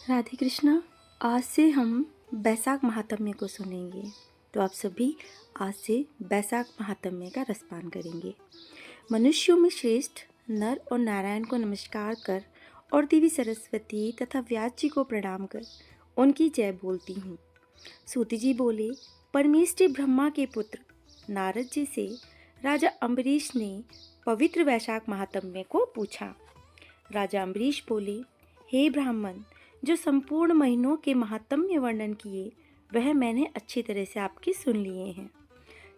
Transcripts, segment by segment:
राधे कृष्णा। आज से हम बैसाख महात्म्य को सुनेंगे। तो आप सभी आज से बैसाख महात्म्य का रसपान करेंगे। मनुष्यों में श्रेष्ठ नर और नारायण को नमस्कार कर और देवी सरस्वती तथा व्यास जी को प्रणाम कर उनकी जय बोलती हूँ। सूत जी बोले, परमेष्ठी ब्रह्मा के पुत्र नारद जी से राजा अम्बरीश ने पवित्र वैशाख महात्म्य को पूछा। राजा अम्बरीश बोले, हे ब्राह्मण, जो संपूर्ण महीनों के महात्म्य वर्णन किए वह मैंने अच्छी तरह से आपके सुन लिए हैं।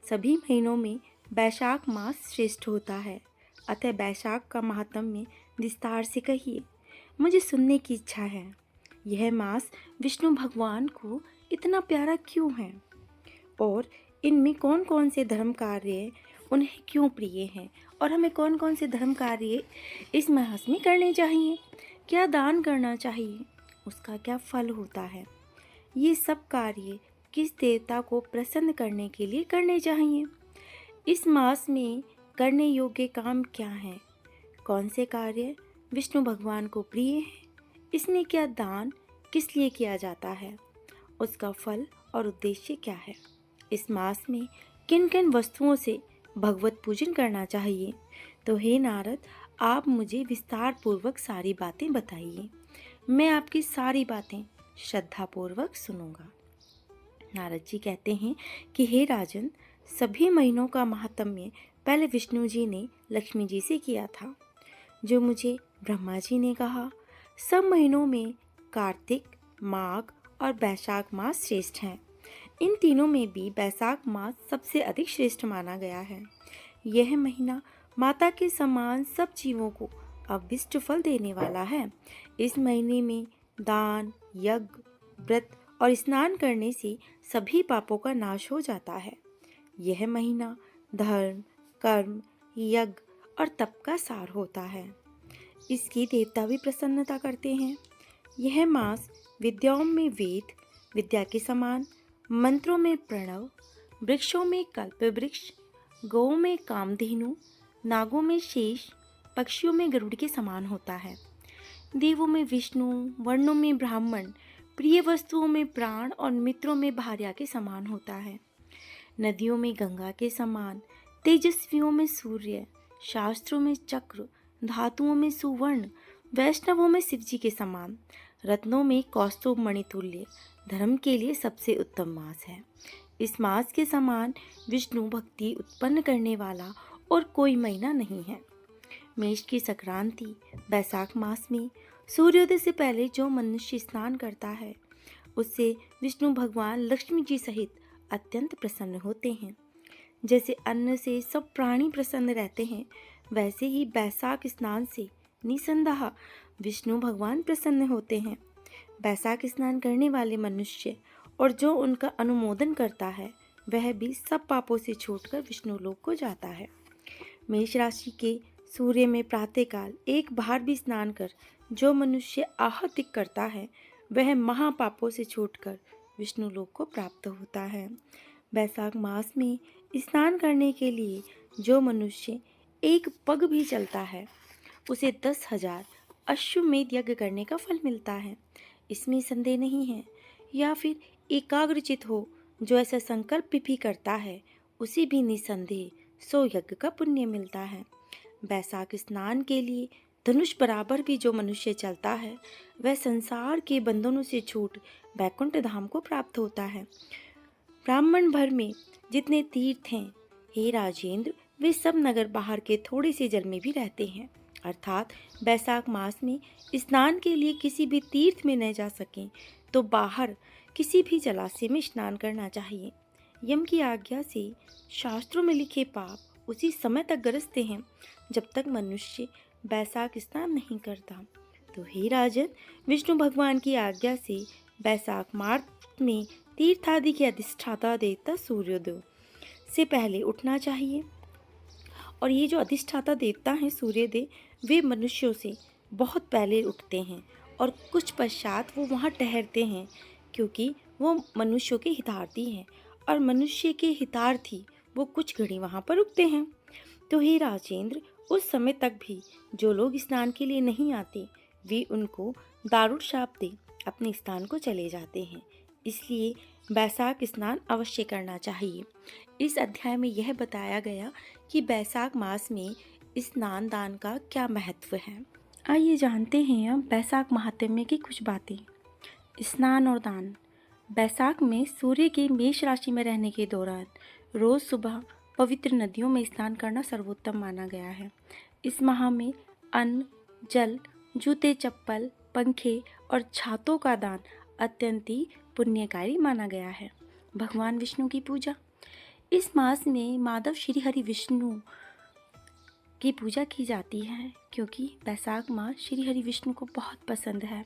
सभी महीनों में बैशाख मास श्रेष्ठ होता है, अतः बैशाख का महात्म्य विस्तार से कहिए, मुझे सुनने की इच्छा है। यह मास विष्णु भगवान को इतना प्यारा क्यों है और इनमें कौन कौन से धर्म कार्य उन्हें क्यों प्रिय हैं और हमें कौन कौन से धर्म कार्य इस मास में करने चाहिए, क्या दान करना चाहिए, उसका क्या फल होता है, ये सब कार्य किस देवता को प्रसन्न करने के लिए करने चाहिए, इस मास में करने योग्य काम क्या हैं, कौन से कार्य विष्णु भगवान को प्रिय हैं, इसमें क्या दान किस लिए किया जाता है, उसका फल और उद्देश्य क्या है, इस मास में किन किन वस्तुओं से भगवत पूजन करना चाहिए। तो हे नारद, आप मुझे विस्तार पूर्वक सारी बातें बताइए, मैं आपकी सारी बातें श्रद्धापूर्वक सुनूंगा। नारद जी कहते हैं कि हे राजन, सभी महीनों का महात्म्य पहले विष्णु जी ने लक्ष्मी जी से किया था, जो मुझे ब्रह्मा जी ने कहा। सब महीनों में कार्तिक, माघ और बैशाख मास श्रेष्ठ हैं। इन तीनों में भी बैसाख मास सबसे अधिक श्रेष्ठ माना गया है। यह महीना माता के समान सब जीवों को अभिष्ट फल देने वाला है। इस महीने में दान, यज्ञ, व्रत और स्नान करने से सभी पापों का नाश हो जाता है। यह महीना धर्म, कर्म, यज्ञ और तप का सार होता है। इसकी देवता भी प्रसन्नता करते हैं। यह मास विद्याओं में वेद विद्या के समान, मंत्रों में प्रणव, वृक्षों में कल्प वृक्ष, गौ में कामधेनु, नागों में शेष, पक्षियों में गरुड़ के समान होता है। देवों में विष्णु, वर्णों में ब्राह्मण, प्रिय वस्तुओं में प्राण और मित्रों में भार्या के समान होता है। नदियों में गंगा के समान, तेजस्वियों में सूर्य, शास्त्रों में चक्र, धातुओं में सुवर्ण, वैष्णवों में शिवजी के समान, रत्नों में कौस्तुभ मणितुल्य, धर्म के लिए सबसे उत्तम मास है। इस मास के समान विष्णु भक्ति उत्पन्न करने वाला और कोई महीना नहीं है। मेष की संक्रांति बैसाख मास में सूर्योदय से पहले जो मनुष्य स्नान करता है उससे विष्णु भगवान लक्ष्मी जी सहित अत्यंत प्रसन्न होते हैं। जैसे अन्न से सब प्राणी प्रसन्न रहते हैं, वैसे ही बैसाख स्नान से निसंदेह विष्णु भगवान प्रसन्न होते हैं। बैसाख स्नान करने वाले मनुष्य और जो उनका अनुमोदन करता है वह भी सब पापों से छूटकर विष्णु लोक को जाता है। मेष राशि के सूर्य में प्रातःकाल एक बार भी स्नान कर जो मनुष्य आहुति करता है वह महापापों से छूटकर विष्णु लोक को प्राप्त होता है। बैसाख मास में स्नान करने के लिए जो मनुष्य एक पग भी चलता है उसे 10,000 अश्वमेध यज्ञ करने का फल मिलता है, इसमें संदेह नहीं है। या फिर एकाग्रचित हो जो ऐसा संकल्प भी करता है उसे भी निसंदेह 100 यज्ञ का पुण्य मिलता है। बैसाख स्नान के लिए धनुष बराबर भी जो मनुष्य चलता है वह संसार के बंधनों से छूट वैकुंठ धाम को प्राप्त होता है। ब्राह्मण भर में जितने तीर्थ हैं, हे राजेंद्र, वे सब नगर बाहर के थोड़े से जल में भी रहते हैं। अर्थात बैसाख मास में स्नान के लिए किसी भी तीर्थ में न जा सकें तो बाहर किसी भी जलाशय में स्नान करना चाहिए। यम की आज्ञा से शास्त्रों में लिखे पाप उसी समय तक गरजते हैं जब तक मनुष्य बैसाख स्नान नहीं करता। तो हे राजन, विष्णु भगवान की आज्ञा से बैसाख मास में तीर्थ आदि के अधिष्ठाता देवता सूर्योदय से पहले उठना चाहिए। और ये जो अधिष्ठाता देवता हैं सूर्यदेव, वे मनुष्यों से बहुत पहले उठते हैं और कुछ पश्चात वो वहाँ ठहरते हैं, क्योंकि वो मनुष्यों के हितार्थी हैं और मनुष्य के हितार्थी वो कुछ घड़ी वहाँ पर रुकते हैं। तो हे राजेंद्र, उस समय तक भी जो लोग स्नान के लिए नहीं आते वे उनको दारुण शाप दें अपने स्थान को चले जाते हैं, इसलिए बैसाख स्नान अवश्य करना चाहिए। इस अध्याय में यह बताया गया कि बैसाख मास में स्नान दान का क्या महत्व है। आइए जानते हैं अब बैसाख महात्म्य की कुछ बातें। स्नान और दान। बैसाख में सूर्य के मेष राशि में रहने के दौरान रोज सुबह पवित्र नदियों में स्नान करना सर्वोत्तम माना गया है। इस माह में अन्न, जल, जूते, चप्पल, पंखे और छातों का दान अत्यंत ही पुण्यकारी माना गया है। भगवान विष्णु की पूजा। इस मास में माधव श्री हरि विष्णु की पूजा की जाती है, क्योंकि बैसाख माह श्री हरि विष्णु को बहुत पसंद है।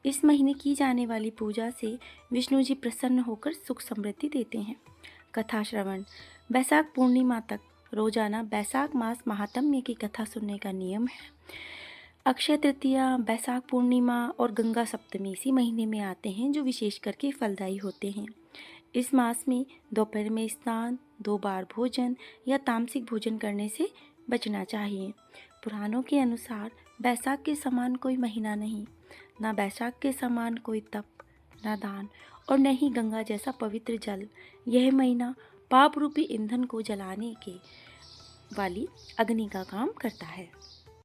इस महीने की जाने वाली पूजा से विष्णु जी प्रसन्न होकर सुख समृद्धि देते हैं। कथा श्रवण। बैसाख पूर्णिमा तक रोजाना बैसाख मास महात्म्य की कथा सुनने का नियम है। अक्षय तृतीया, बैसाख पूर्णिमा और गंगा सप्तमी इसी महीने में आते हैं, जो विशेष करके फलदायी होते हैं। इस मास में दोपहर में स्नान, 2 बार भोजन या तामसिक भोजन करने से बचना चाहिए। पुराणों के अनुसार बैसाख के समान कोई महीना नहीं, ना बैसाख के समान कोई तप, ना दान और न ही गंगा जैसा पवित्र जल। यह महीना पाप रूपी ईंधन को जलाने के वाली अग्नि का काम करता है।